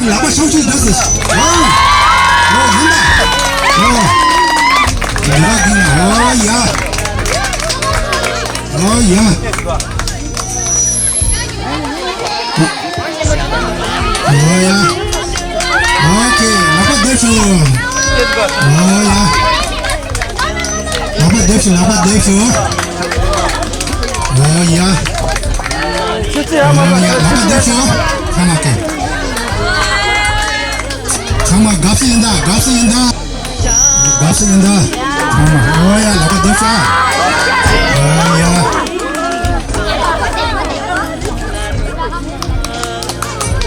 喇叭上去，这是看到，这个哎呀，哎呀，OK，喇叭对手，哎呀，喇叭对手，哎呀，就这样吗？喇叭对手，看那个。sama gapsi indah sama oh ya dapat dosa oh ya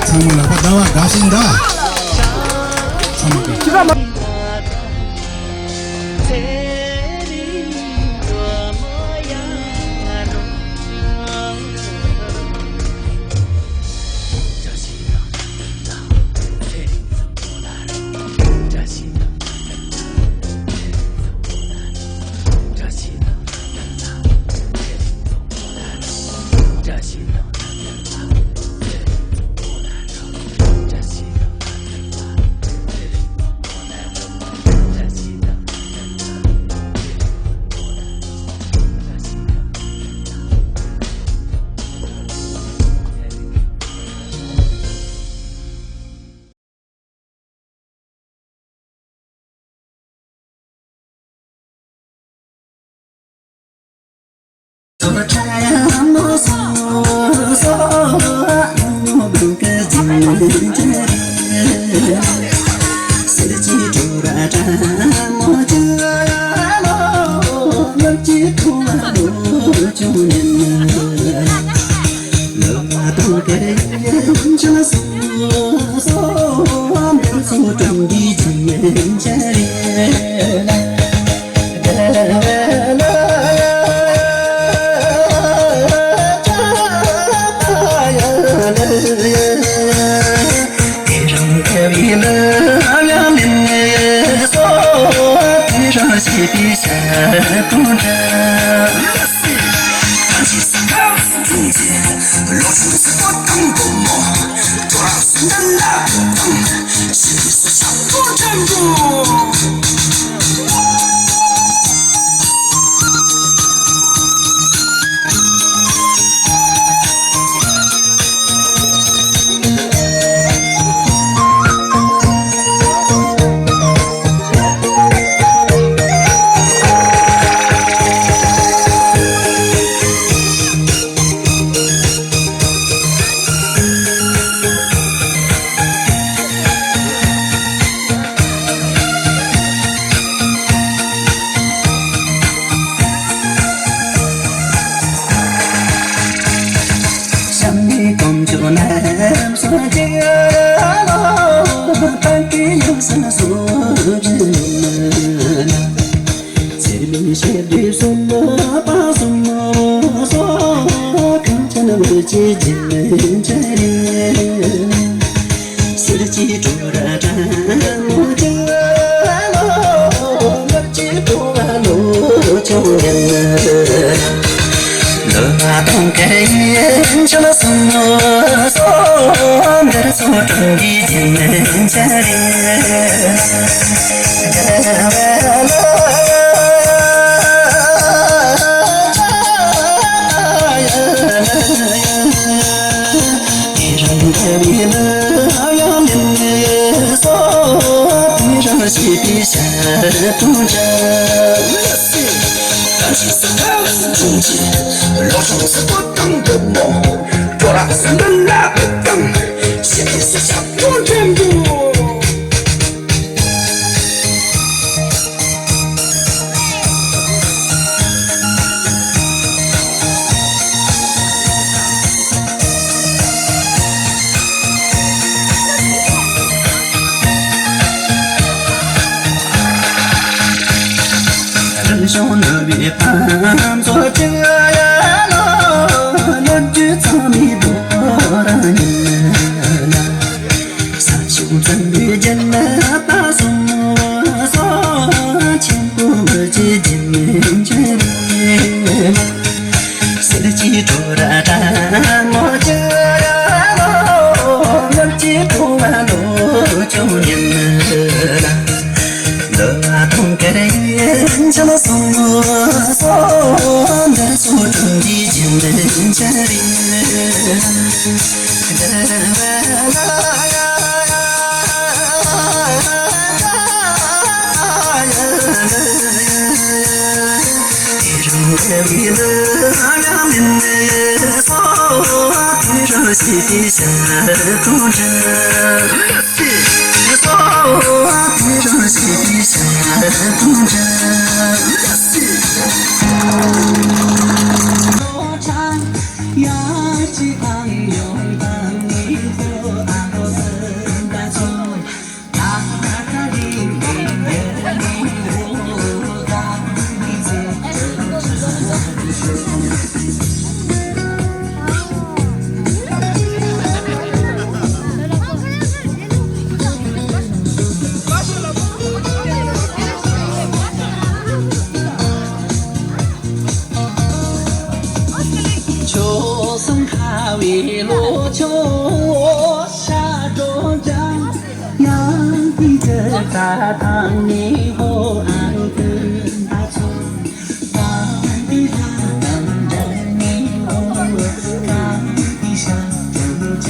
sama dapat dawa gapsi indah sama 老鼠是不等的梦，做了是能拿不等，现在是想我全部。人生难别盼，做这呀咯，那句草米多的人呐，三秋春雨间那大松松，千古不及金门绝里，四季住了战我这呀咯，我记住了路就年呐。同个人像那松松的树中的金门这里，一人两面的松，地上西地下住着。地上西地下住着。我唱呀起昂勇当你和阿罗森的从那卡里面你我当你秋风卡为罗秋沙中江，养一个大堂你后安跟大葱，当地上等着你我，当地上等着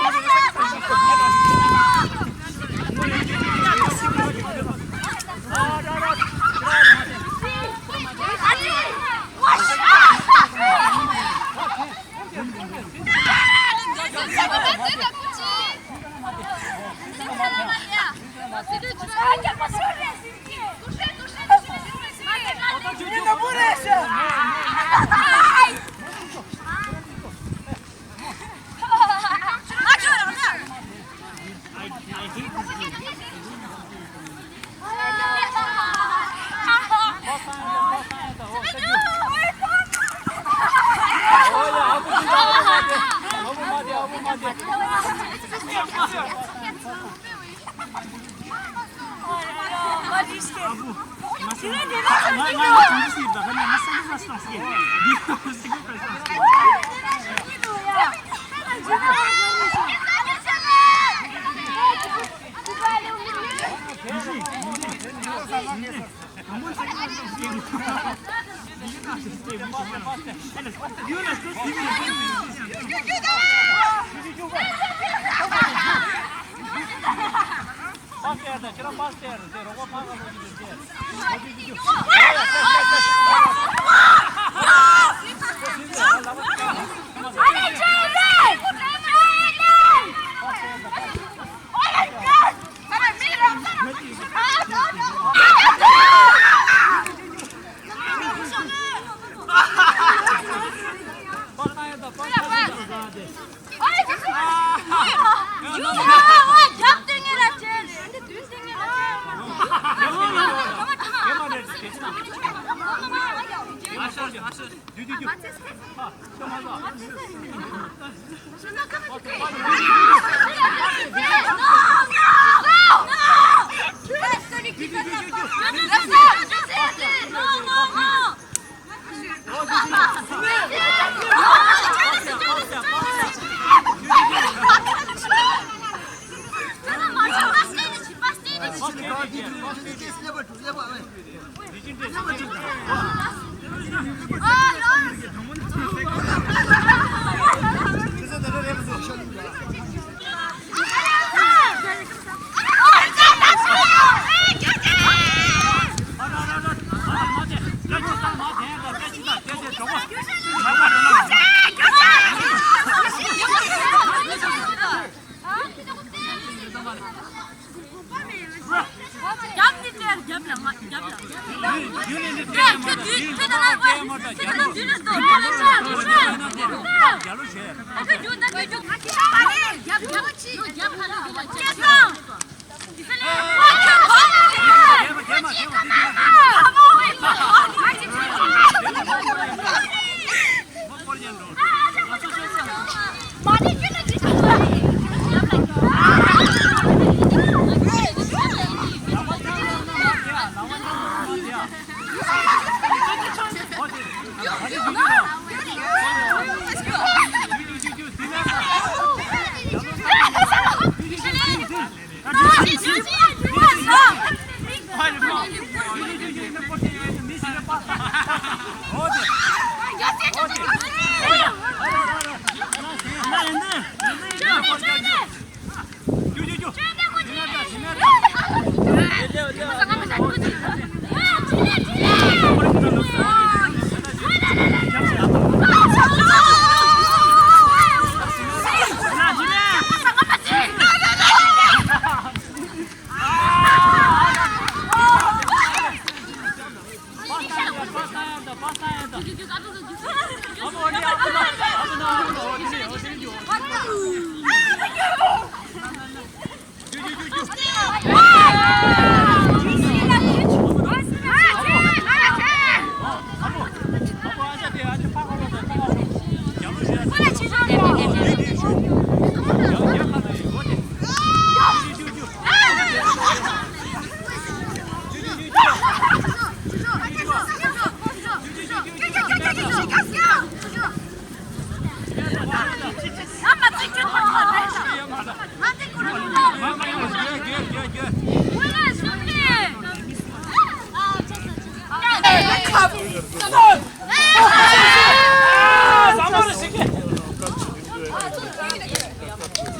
이게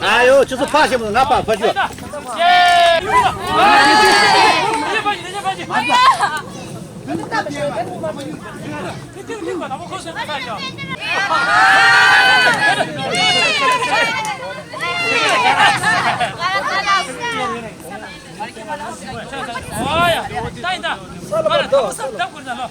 哎呦，就是怕什么？俺爸怕去。Olha, tá ainda. Olha, estamos cuidando.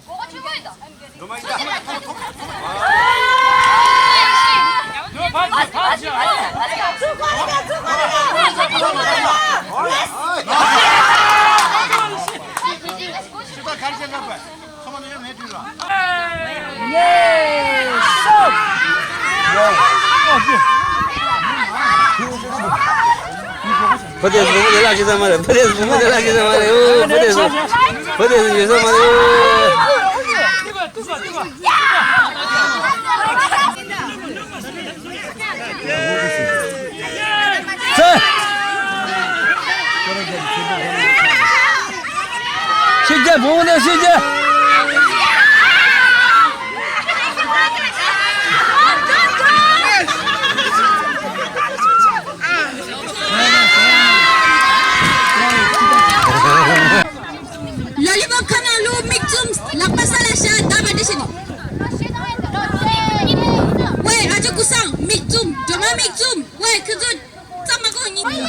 뭐가 최고이다. 너 봐줘. Podes vamos lá que zamara. Podes vamos lá que zamara. Podes que zamara. 시작 뭐네 시작. Lollipop kana lu mixum lapas salah sya dapat di sini. Wei, aja kusang mixum, joma mixum. Wei, kejut sama kau ni. Wei.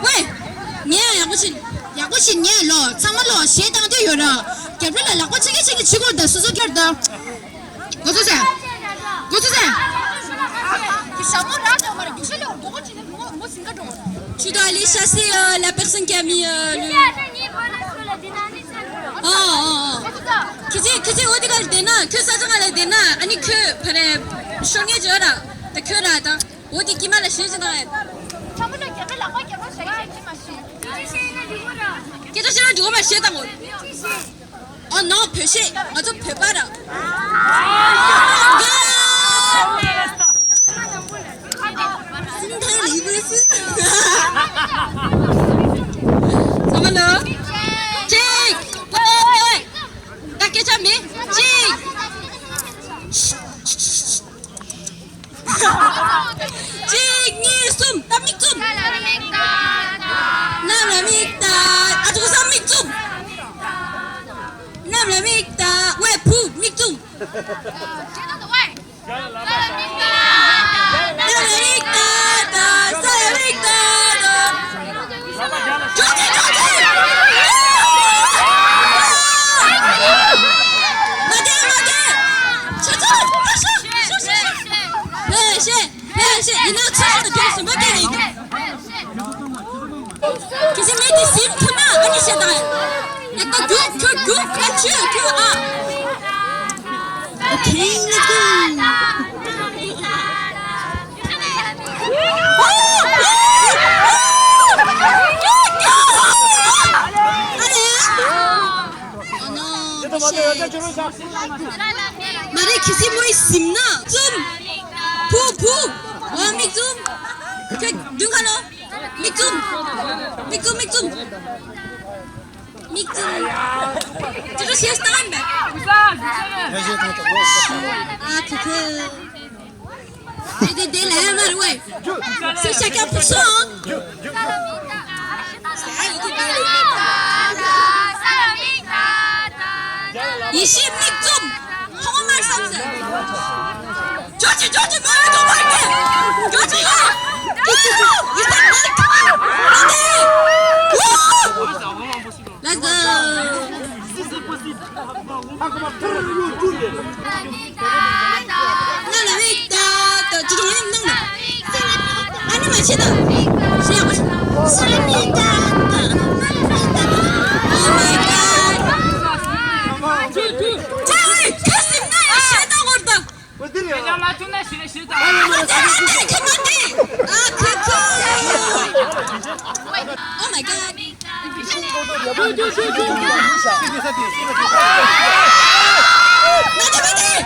Wei, ni ya aku sih ni lo, sama lo, saya tang tu yo lo. Kerja lah, aku cakap cikgu dah susu kerja. Kau tu saya. Tu dois aller chasser la personne qui a mis le... 그지 어디 갈 때나 그 사정할 때나 아니 그 그래 성해줘라 그라다 어디 기말라 시즈나 계좌시랑 누가 마시다고 너 표시 아주 배봐라 승탄 리브레스 잠깐만 Kecami, cik. Cik ni sum, tamik sum. Nam la mikta, aja ko sam mik sum. Nam la mikta, wei pu mik sum. Nam la mikta, saya mikta. Jogi.你那个吃饭的标什么给你？可是没得心疼啊！你现在，那个狗，看去啊！我听那个。Mari kisi mo isim na. Zoom. pu. Miktum. Dung ano? Miktum. Itu siesta kan ba? Keke. Jadi dia lah marwai. C'est chacun pour soi. 이십 miktum. 홍어 말삼세. 조지 말도 말게. 조지. Let's go. 나나 믹다. 지금 있는 거. 아니 마시다. 시작 마시. 사랑이다. Oh my god. 자이 가슴나 시다 걸다. 그냥 맞추나 싫다. 그만해. 크크. Oh my god.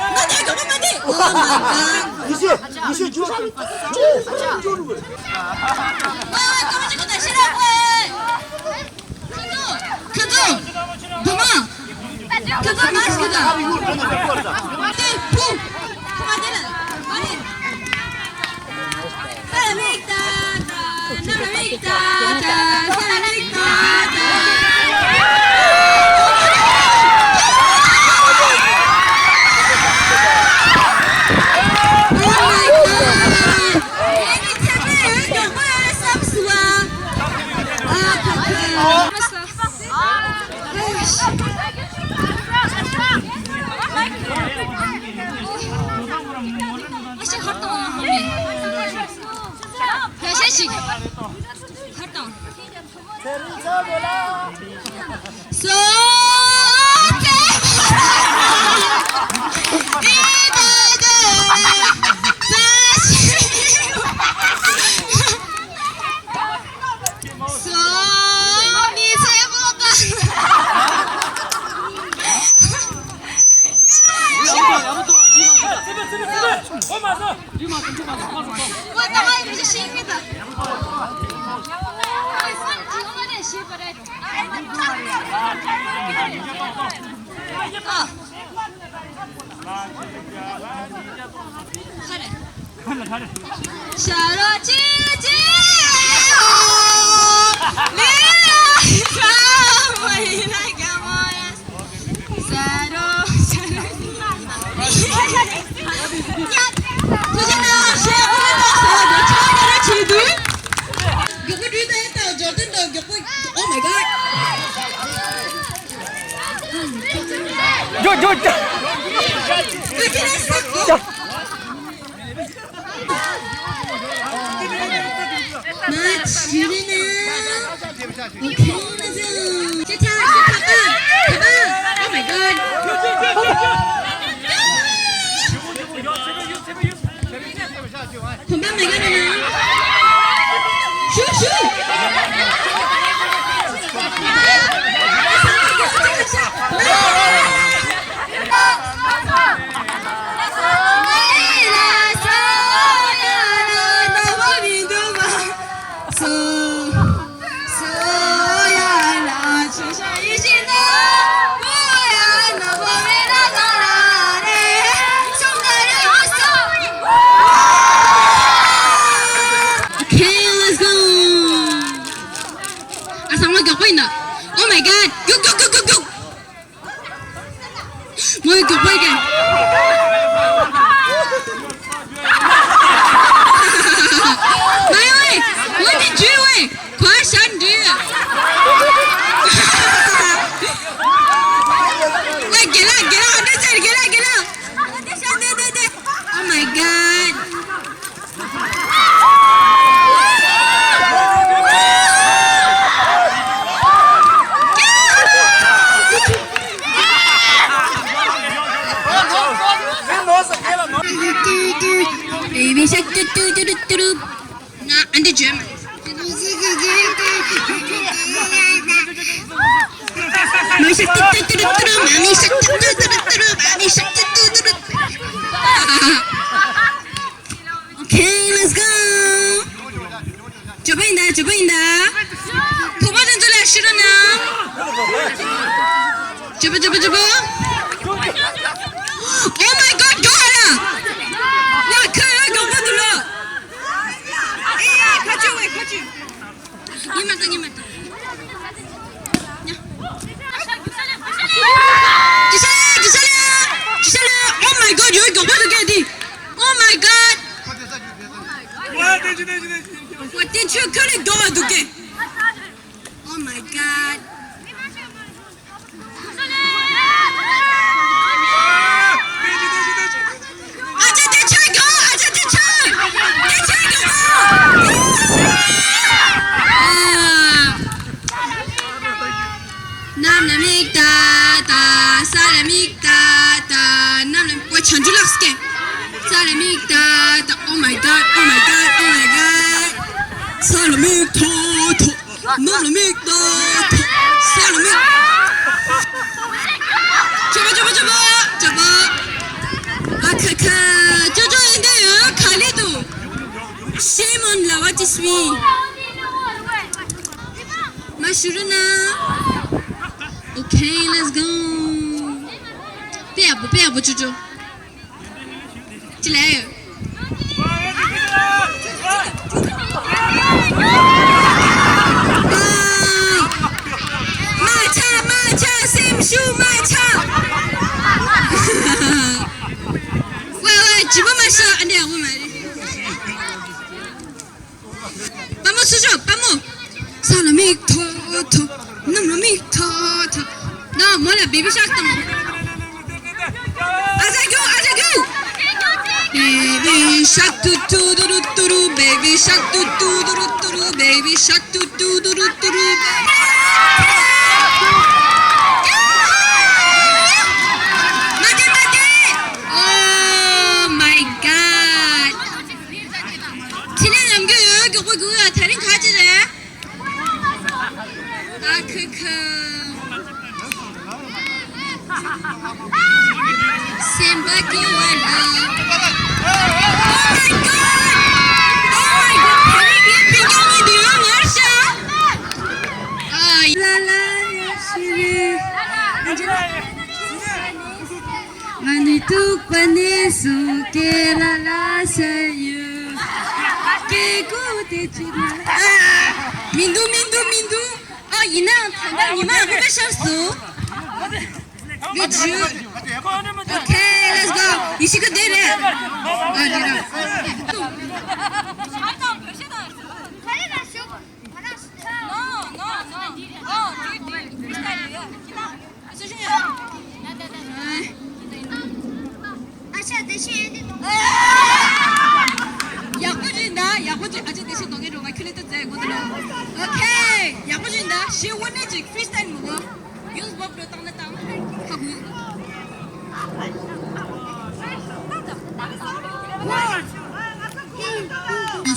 맞아. 떨어지고 다시라고 해. 그거 도마 그거 마스크다. 네, 푹 그만해라. 아니 사랑했다 사랑했다 사랑했다. So Oh my god. Oh my god. 금방 나가잖아. 슈. Oh my god, go. Mọi người quay kìa. Mày ơi, quên đi chuyện ơi, quá sáng đi. Get out, this side, get out. This side, there. Oh my god. Baby shark do. Nah, and the German. Mommy shark do. Mommy shark do. Okay, let's go. 저보인다. 도마전 전에 싫으나. 저보. Oh my god, 도하라. 야, 그거 눌러. 같이. 이만다. 기살려. Oh my god, 여기 어디서 깨야 돼? Oh my god. 대충 클릭 넣어둘게. Oh my god. 아자 대충 가. 남남익다다 왜 전줄락스게 사람익다다 Oh my god 사람익다다 남남익다다 사람익 저거 아카카 suis. Mashuruna. Okay, let's go. Père, Jojo. Tu l'as. Matcha, same shoe, matcha. Ouais, tu veux ma soeur? Allez, on va aller. Vamos, Sujo, vamos. Salamik, toto. Namlamik, toto. Non, moi, la baby shark, t'as mon. Azago. Baby shark, tutu, baby shark, tutu, baby shark, tutu. Oh my god. 진행 남겨요. 그거 다른 가지래. 아 크크. 셈바기와라. Oh my god. 배경이 너무 멋져. 아 라라 시리. Manitu panesu kelala sayu kegote china. Mindu. Oh, 이나 단장님아 후배셨어. Good shoot. Okay, let's go. 이 시간 내래. 내려. 야구진 아직 대신 동해로 막 클리트 때 고들어. 오케이. 야구진다. 시원해지 프리스타일 먹어. 연습 법으로 땅 하고.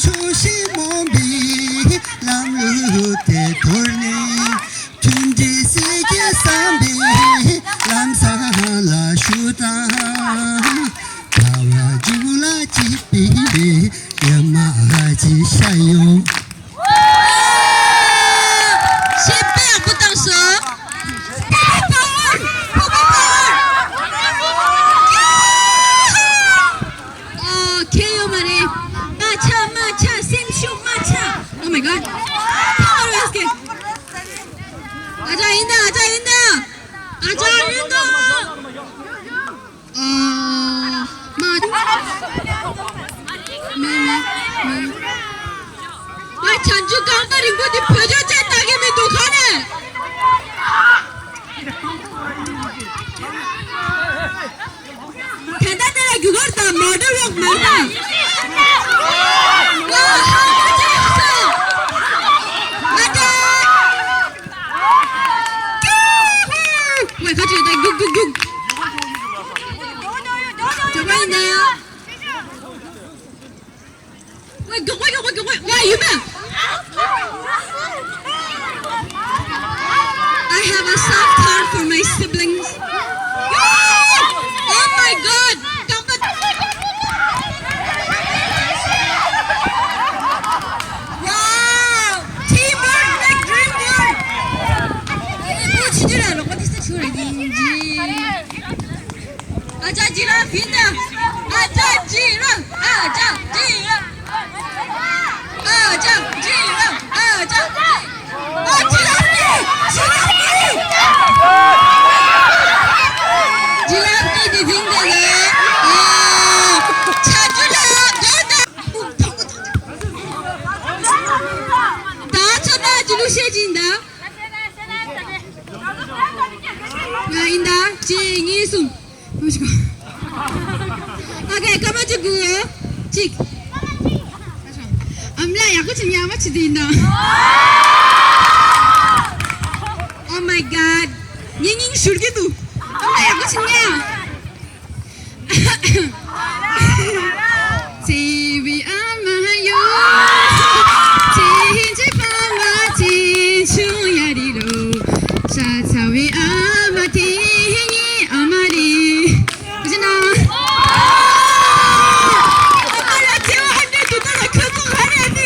조심몸비 람루테 돌네 춘지 세계 삼비 람사라 슈다 나와주라 지비비 야마지 샤요 10배 안 붙었어. 케이오 말해. 마차, 샘쇼 마차. Oh my god. 파워를 할게. 아자 인다. 잔주 깜빡인 거지 벼졌지 따개미 독하네. 대단하다 그걸 다 모델력 말다. 와 하나였어. 맞아. 왜 가지고 나 굿. 저거 있나요? 왜 유명. I have a soft heart for my siblings. Oh my god! Wow! Teamwork like dream work! 뭐 치즈라 로봇이스 치고라긴지. 아자지랑 빈다. 아자지랑. 지라피 디딩다네. 차주라 너다 다쳐나 지루시해진다. 인다 징이숨. 오케이 까마주고요. 직. 암라 야구팀 야마치 딘다. Oh my god. 닝 슈르기도. 암라 야구팀이야. TV 아마요. 진지 밤마 진추야리로. 샤차위 아마팅이 아마리. 그지나. 엄마야 제와 한대 두더라 계속 하래야지.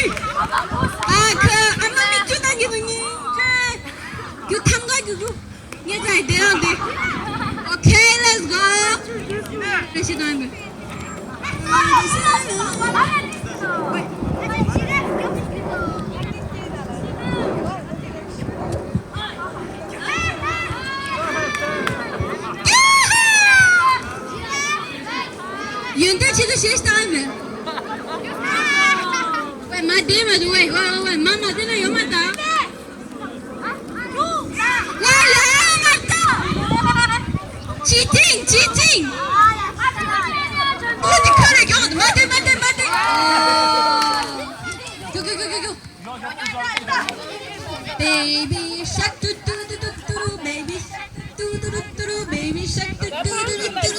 Baby shark do do do do do baby do do do do baby shark do do do do do.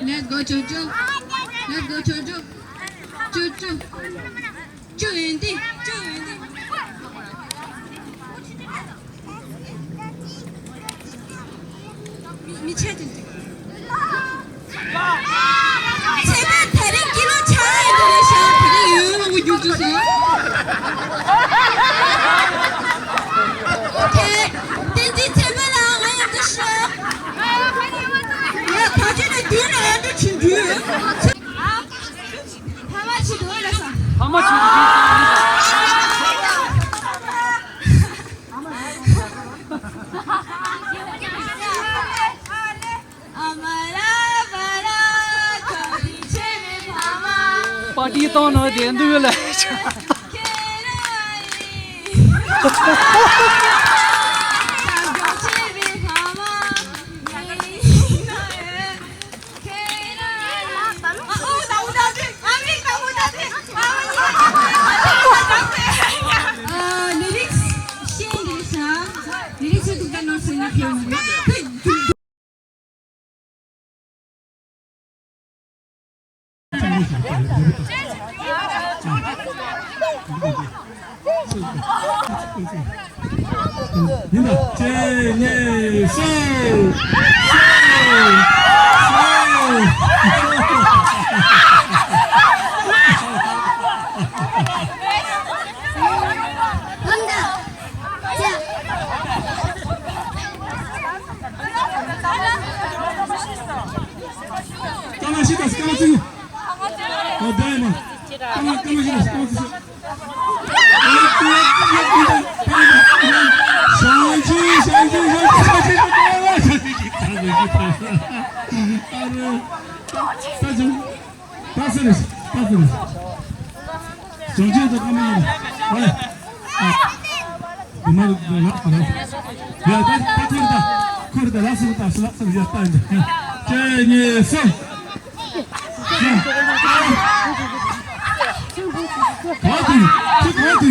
Let's go, Jojo. Let's go, Jojo. Jojo. Joindy. Joindy. 미쳐야된대. 제발 다른 길로 차 들으셔. 다른 유용하고 유주서. 오케이. 댄디 제발 나와야 됐어. 야, 다지는 뒤는 애들 진주. 파마치 놀랐어. 파마치 पार्टी तो न दें दो ले 리릭스 누가 넣었으나 기억나? 민다 제네소 까마시다 까마시다 다이마 까마시다 까마시다 정지에도 까마시다 왜? 음악을 야, 다 터졌다. 코르다 라스부터 라스부터 이제. 제니선. 가드, 가드.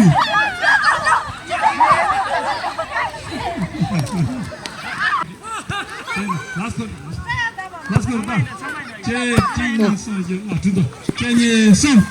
라스트 다. 제니선 이제 준다. 제니선.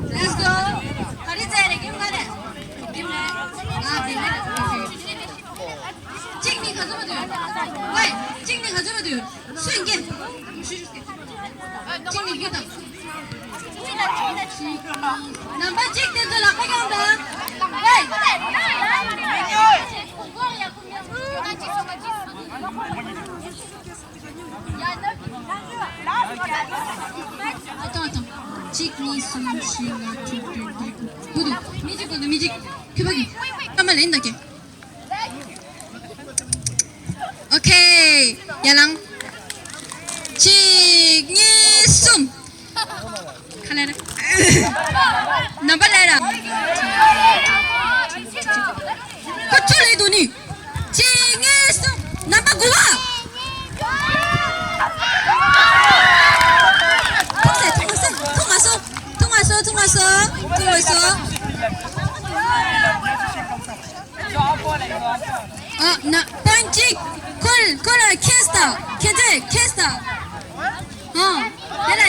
Let's go. Hadi cari gimana? 찍니 가져가 돼요. 왜? 찍니 가져가 돼요. 수행게. 찍니 이거다. 남바 찍대도 나가간다. 왜? attends. 찍니 숨쉬나 툭툭 구두. 미직. 그박이. 한번 낸다게. 야랑 직니숨 칼레라 나발레라 그쪽에 돈이 직니숨 나바 구와 통화서 나 번칙 콜 캐스타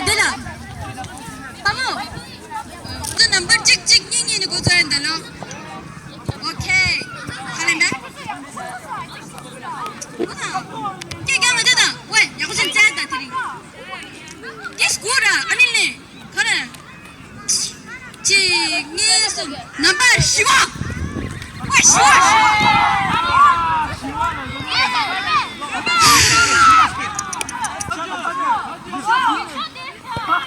되라 바모 또 넘버 찍 닝이 누구 잘한다로 오케이 잘한다 깨가면 되다 왜 야구신 짜다 드리 디스코라 아니네 그래 직니숨 넘버 10와 왜 10와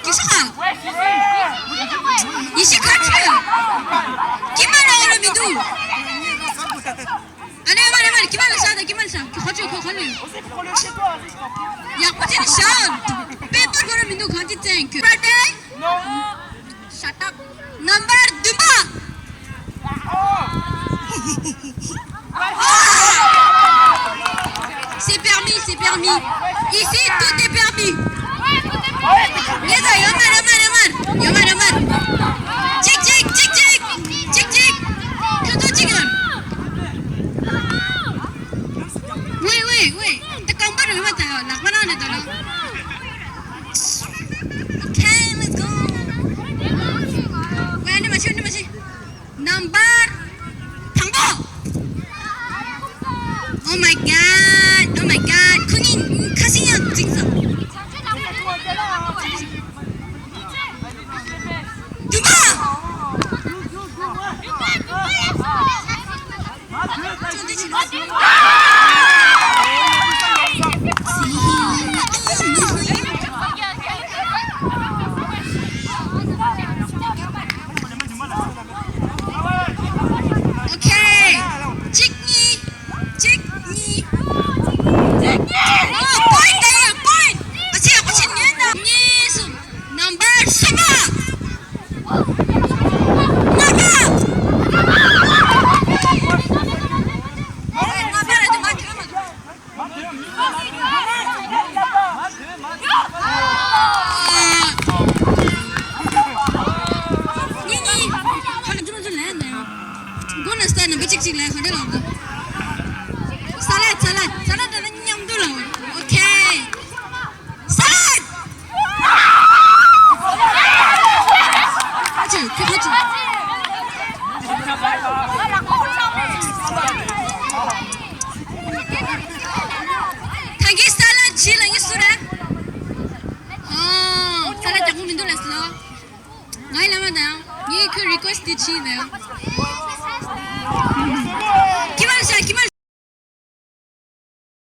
기사가 이시카트 기말라 오르미두 아니 기말라 사다 가져 야쿠진 샷 페퍼 오르미두 가지 땡큐 birthday shut up number 2 c'est permis ici tout est permis 얘들아 여말 찍 표도 지금 왜 깜빡을 왜 맞아요 낙만 안 해더라 오케이 let's go 왜 안 해 마시 넘버 방법 oh my god kun인 카시냐 찍어 오케이 찍니 포인트 아직 아빠 챙긴다 니숨 넘버 찍래เขาได้หรอสลัดนั้นยังดูหรอโอเคสลัดจืดคือเขาจืดทางกี้สลัดชีอะไรงี้สุดอะสลัดจากมุมมินดูเลยสิง่ายแล้วมั้งเนี่ยนี่คือ request ที่ชีเนี่ย